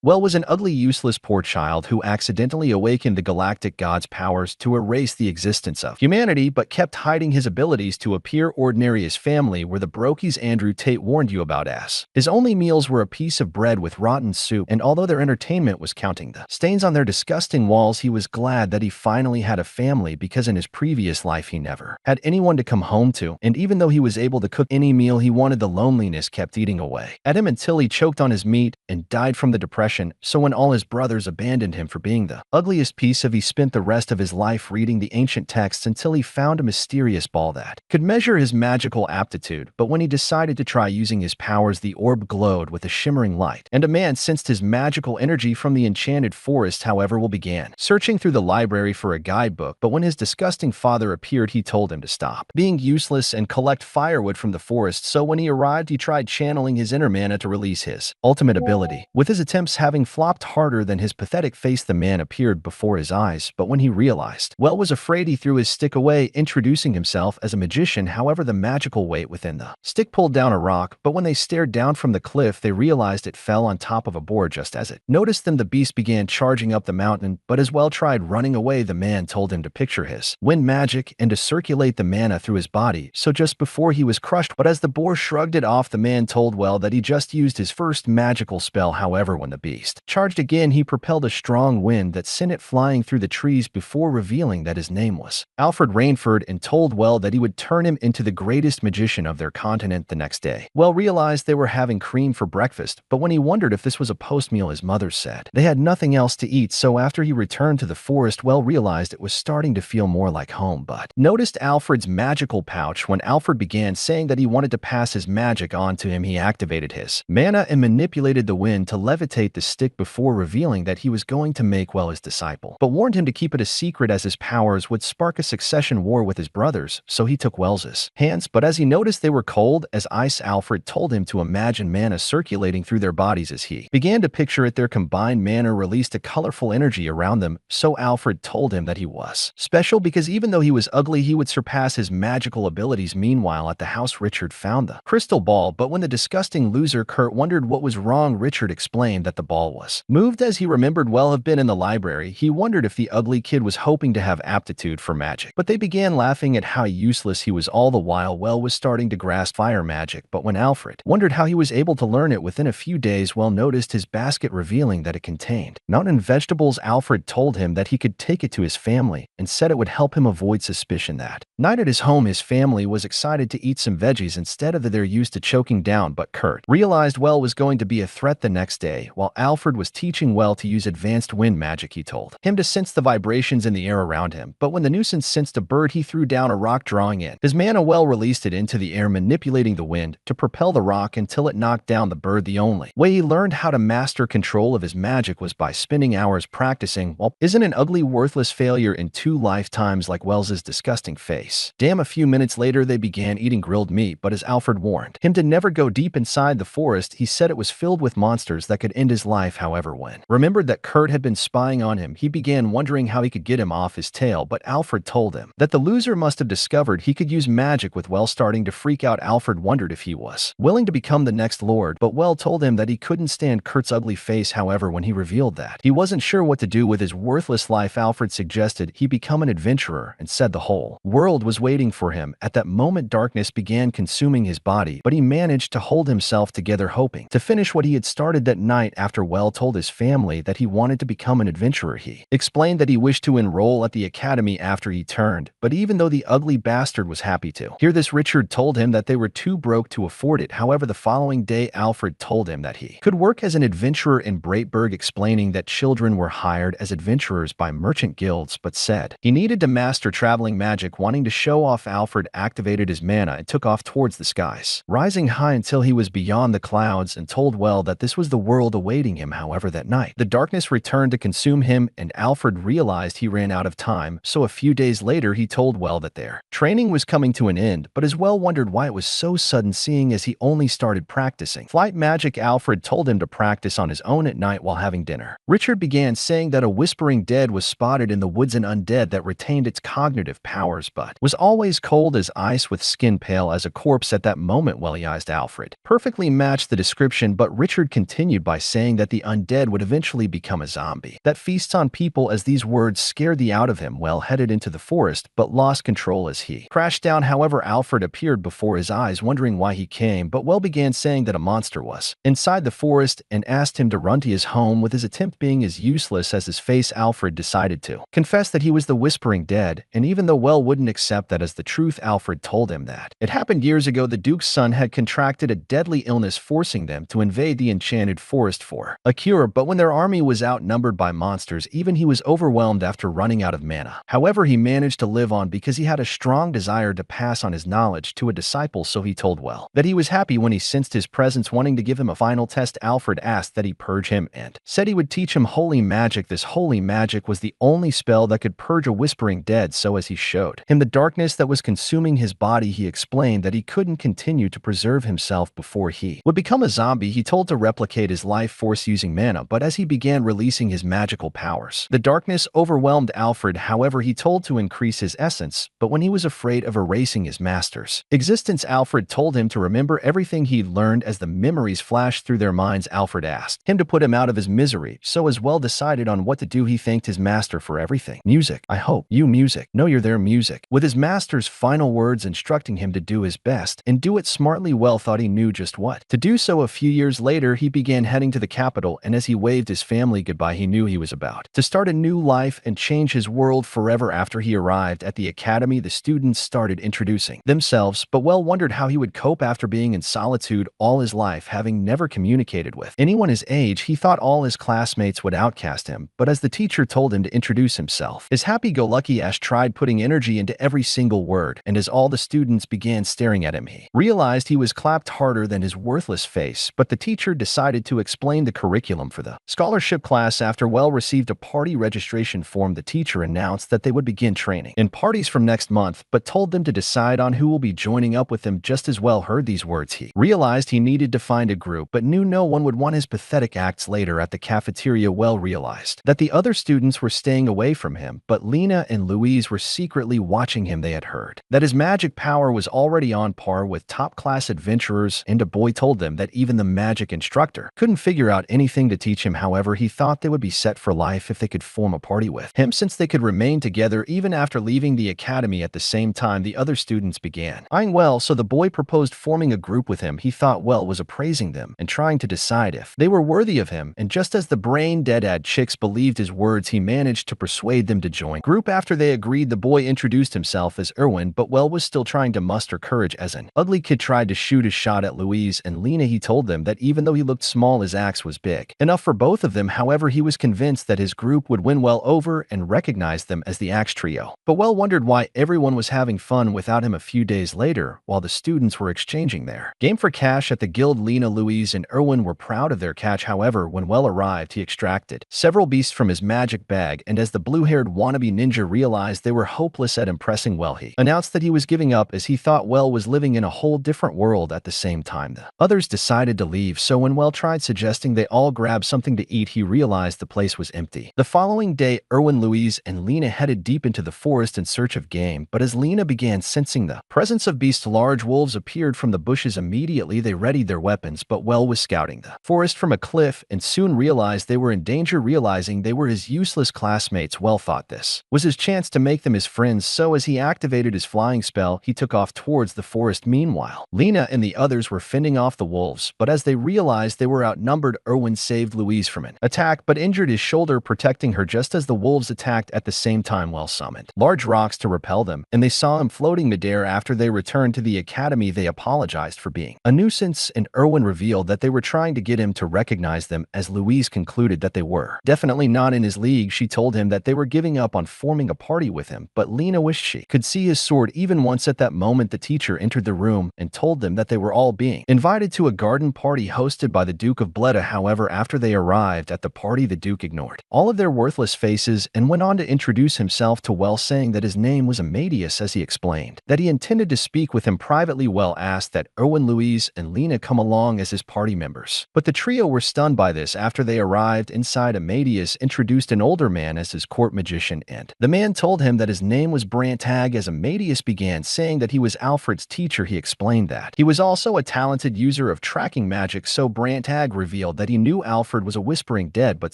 Well was an ugly, useless poor child who accidentally awakened the galactic god's powers to erase the existence of humanity, but kept hiding his abilities to appear ordinary. His family were the brokies Andrew Tate warned you about. His only meals were a piece of bread with rotten soup, and although their entertainment was counting the stains on their disgusting walls, he was glad that he finally had a family, because in his previous life he never had anyone to come home to, and even though he was able to cook any meal he wanted, the loneliness kept eating away at him until he choked on his meat and died from the depression. So when all his brothers abandoned him for being the ugliest piece of, he spent the rest of his life reading the ancient texts until he found a mysterious ball that could measure his magical aptitude. But when he decided to try using his powers, the orb glowed with a shimmering light, and a man sensed his magical energy from the enchanted forest. However, Will began searching through the library for a guidebook, but when his disgusting father appeared, he told him to stop being useless and collect firewood from the forest. So when he arrived, he tried channeling his inner mana to release his ultimate ability. With his attempts having flopped harder than his pathetic face, the man appeared before his eyes, but when he realized Well was afraid, he threw his stick away, introducing himself as a magician. However, the magical weight within the stick pulled down a rock, but when they stared down from the cliff, they realized it fell on top of a board. Just as it noticed them, the beast began charging up the mountain, but as Well tried running away, the man told him to picture his wind magic and to circulate the mana through his body, so just before he was crushed. But as the boar shrugged it off, the man told Well that he just used his first magical spell. However, when the beast charged again, he propelled a strong wind that sent it flying through the trees before revealing that his name was Alfred Rainford, and told Well that he would turn him into the greatest magician of their continent. The next day, Well realized they were having cream for breakfast, but when he wondered if this was a post-meal, his mother said they had nothing else to eat. So after he returned to the forest, Well realized it was starting to feel more like home, but noticed Alfred's magical pouch. When Alfred began saying that he wanted to pass his magic on to him, he activated his mana and manipulated the wind to levitate the stick before revealing that he was going to make Well his disciple, but warned him to keep it a secret as his powers would spark a succession war with his brothers. So he took Wells's hands, but as he noticed they were cold as ice, Alfred told him to imagine mana circulating through their bodies. As he began to picture it, their combined mana released a colorful energy around them. So Alfred told him that he was special because even though he was ugly, he would surpass his magical abilities. Meanwhile, at the house, Richard found the crystal ball, but when the disgusting loser Kurt wondered what was wrong, Richard explained that the ball was moved. As he remembered Well have been in the library, he wondered if the ugly kid was hoping to have aptitude for magic, but they began laughing at how useless he was. All the while, Well was starting to grasp fire magic, but when Alfred wondered how he was able to learn it within a few days, Well noticed his basket, revealing that it contained mountain vegetables. Alfred told him that he could take it to his family and said it would help him avoid suspicion. That night at his home, his family was excited to eat some veggies instead of that they're used to choking down, but Kurt realized Well was going to be a threat. The next day, while Alfred was teaching Well to use advanced wind magic, he told him to sense the vibrations in the air around him, but when the nuisance sensed a bird, he threw down a rock, drawing in his mana. Well released it into the air, manipulating the wind to propel the rock until it knocked down the bird. The only way he learned how to master control of his magic was by spending hours practicing. Well, isn't an ugly, worthless failure in 2 lifetimes like Wells's disgusting face? Damn. A few minutes later, they began eating grilled meat, but as Alfred warned him to never go deep inside the forest, he said it was filled with monsters that could end his life. However, when remembered that Kurt had been spying on him, he began wondering how he could get him off his tail, but Alfred told him that the loser must have discovered he could use magic. With Well starting to freak out, Alfred wondered if he was willing to become the next lord, but Well told him that he couldn't stand Kurt's ugly face. However, when he revealed that he wasn't sure what to do with his worthless life, Alfred suggested he become an adventurer and said the whole world was waiting for him. At that moment, darkness began consuming his body, but he managed to hold himself together, hoping to finish what he had started that night. After Well told his family that he wanted to become an adventurer, he explained that he wished to enroll at the academy after he turned, but even though the ugly bastard was happy to hear this, Richard told him that they were too broke to afford it. However, the following day, Alfred told him that he could work as an adventurer in Breitberg, explaining that children were hired as adventurers by merchant guilds, but said he needed to master traveling magic. Wanting to show off, Alfred activated his mana and took off towards the skies, rising high until he was beyond the clouds, and told Well that this was the world awaiting him. However, that night, the darkness returned to consume him, and Alfred realized he ran out of time. So a few days later, he told Well that their training was coming to an end, but as Well wondered why it was so sudden, seeing as he only started practicing flight magic. Alfred told him to practice on his own at night while having dinner. Richard began saying that a whispering dead was spotted in the woods, an undead that retained its cognitive powers but was always cold as ice with skin pale as a corpse. At that moment, Well-eyed Alfred perfectly matched the description, but Richard continued by saying saying that the undead would eventually become a zombie that feasts on people. As these words scared the out of him, Well headed into the forest, but lost control as he crashed down. However, Alfred appeared before his eyes, wondering why he came, but Well began saying that a monster was inside the forest and asked him to run to his home, with his attempt being as useless as his face. Alfred decided to confess that he was the Whispering Dead, and even though Well wouldn't accept that as the truth, Alfred told him that it happened years ago. The Duke's son had contracted a deadly illness, forcing them to invade the enchanted forest for a cure, but when their army was outnumbered by monsters, even he was overwhelmed after running out of mana. However, he managed to live on because he had a strong desire to pass on his knowledge to a disciple, so he told Well that he was happy when he sensed his presence, wanting to give him a final test. Alfred asked that he purge him and said he would teach him holy magic. This holy magic was the only spell that could purge a Whispering Dead, so as he showed him the darkness that was consuming his body, he explained that he couldn't continue to preserve himself before he would become a zombie. He told to replicate his life force using mana, but as he began releasing his magical powers, the darkness overwhelmed Alfred. However, he told to increase his essence, but when he was afraid of erasing his master's existence, Alfred told him to remember everything he'd learned. As the memories flashed through their minds, Alfred asked him to put him out of his misery, so as Well decided on what to do, he thanked his master for everything. Music, I hope you music, know you're there music, with his master's final words instructing him to do his best and do it smartly. Well thought he knew just what to do, so a few years later he began heading to the capital, and as he waved his family goodbye, he knew he was about to start a new life and change his world forever. After he arrived at the academy, the students started introducing themselves, but Well wondered how he would cope after being in solitude all his life, having never communicated with anyone his age. He thought all his classmates would outcast him, but as the teacher told him to introduce himself, his happy-go-lucky Ash tried putting energy into every single word, and as all the students began staring at him, he realized he was clapped harder than his worthless face. But the teacher decided to explain the curriculum for the scholarship class. After Well received a party registration form, the teacher announced that they would begin training in parties from next month, but told them to decide on who will be joining up with them. Just as Well heard these words, he realized he needed to find a group, but knew no one would want his pathetic acts. Later at the cafeteria, Well realized that the other students were staying away from him, but Lena and Louise were secretly watching him. They had heard that his magic power was already on par with top-class adventurers, and a boy told them that even the magic instructor couldn't figure out anything to teach him. However, he thought they would be set for life if they could form a party with him, since they could remain together even after leaving the academy. At the same time, the other students began eyeing Well, so the boy proposed forming a group with him. He thought Well was appraising them and trying to decide if they were worthy of him, and just as the brain-dead chicks believed his words, he managed to persuade them to join group. After they agreed, the boy introduced himself as Erwin, but Well was still trying to muster courage as an ugly kid tried to shoot a shot at Louise and Lena. He told them that even though he looked small, his axe was big enough for both of them. However, he was convinced that his group would win Well over and recognized them as the Axe Trio. But Well wondered why everyone was having fun without him. A few days later, while the students were exchanging their game for cash at the guild, Lena, Louise, and Erwin were proud of their catch. However, when Well arrived, he extracted several beasts from his magic bag, and as the blue-haired wannabe ninja realized they were hopeless at impressing Well, he announced that he was giving up as he thought Well was living in a whole different world. At the same time, the others decided to leave, so when Well tried suggesting they all grab something to eat, he realized the place was empty. The following day, Erwin, Louise, and Lena headed deep into the forest in search of game, but as Lena began sensing the presence of beasts, large wolves appeared from the bushes. Immediately, they readied their weapons, but Well was scouting the forest from a cliff and soon realized they were in danger. Realizing they were his useless classmates, Well thought this was his chance to make them his friends, so as he activated his flying spell, he took off towards the forest. Meanwhile, Lena and the others were fending off the wolves, but as they realized they were outnumbered, Erwin saved Louise from an attack but injured his shoulder, protecting her just as the wolves attacked. At the same time, Well summoned large rocks to repel them, and they saw him floating midair. After they returned to the academy, they apologized for being a nuisance, and Erwin revealed that they were trying to get him to recognize them, as Louise concluded that they were definitely not in his league. She told him that they were giving up on forming a party with him, but Lena wished she could see his sword even once. At that moment, the teacher entered the room and told them that they were all being invited to a garden party hosted by the Duke of Bleda. However, after they arrived at the party, the Duke ignored all of their worthless faces and went on to introduce himself to Well, saying that his name was Amadeus. As he explained that he intended to speak with him privately, Well asked that Erwin, Louise, and Lena come along as his party members, but the trio were stunned by this. After they arrived inside, Amadeus introduced an older man as his court magician, and the man told him that his name was Brantag. As Amadeus began saying that he was Alfred's teacher, he explained that he was also a talented user of tracking magic, so Brantag revealed that that he knew Alfred was a whispering dead but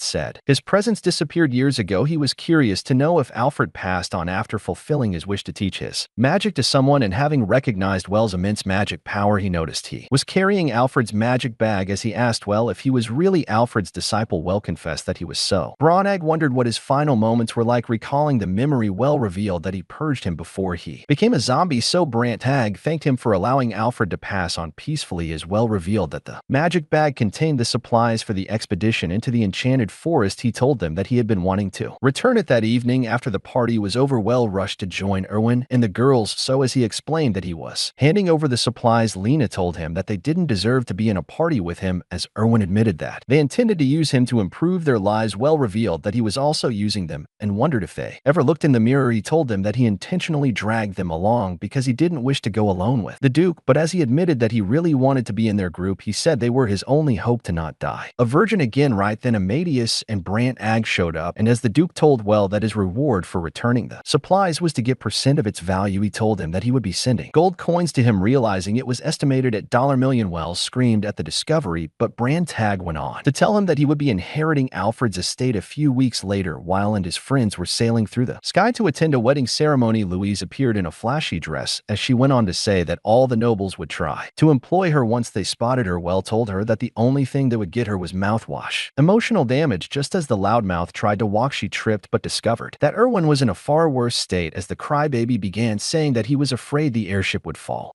said his presence disappeared years ago. He was curious to know if Alfred passed on after fulfilling his wish to teach his magic to someone, and having recognized Well's immense magic power, he noticed he was carrying Alfred's magic bag. As he asked Well if he was really Alfred's disciple, Well confessed that he was so. Branagh wondered what his final moments were like, recalling the memory. Well revealed that he purged him before he became a zombie, so Branagh thanked him for allowing Alfred to pass on peacefully. As Well revealed that the magic bag contained the supplies for the expedition into the enchanted forest, he told them that he had been wanting to return it that evening. After the party was over, Well rushed to join Erwin and the girls, so as he explained that he was handing over the supplies, Lena told him that they didn't deserve to be in a party with him, as Erwin admitted that they intended to use him to improve their lives. Well revealed that he was also using them and wondered if they ever looked in the mirror. He told them that he intentionally dragged them along because he didn't wish to go alone with the Duke, but as he admitted that he really wanted to be in their group, he said they were his only hope to not die a virgin again. Right then, Amadeus and Branagh showed up, and as the Duke told Well that his reward for returning the supplies was to get % of its value, he told him that he would be sending gold coins to him, realizing it was estimated at $1,000,000. Well screamed at the discovery, but Branagh went on to tell him that he would be inheriting Alfred's estate a few weeks later. While and his friends were sailing through the sky to attend a wedding ceremony, Louise appeared in a flashy dress, as she went on to say that all the nobles would try to employ her once they spotted her. Well told her that the only thing that would get her was mouthwash. Emotional damage. Just as the loudmouth tried to walk, she tripped but discovered that Erwin was in a far worse state, as the crybaby began saying that he was afraid the airship would fall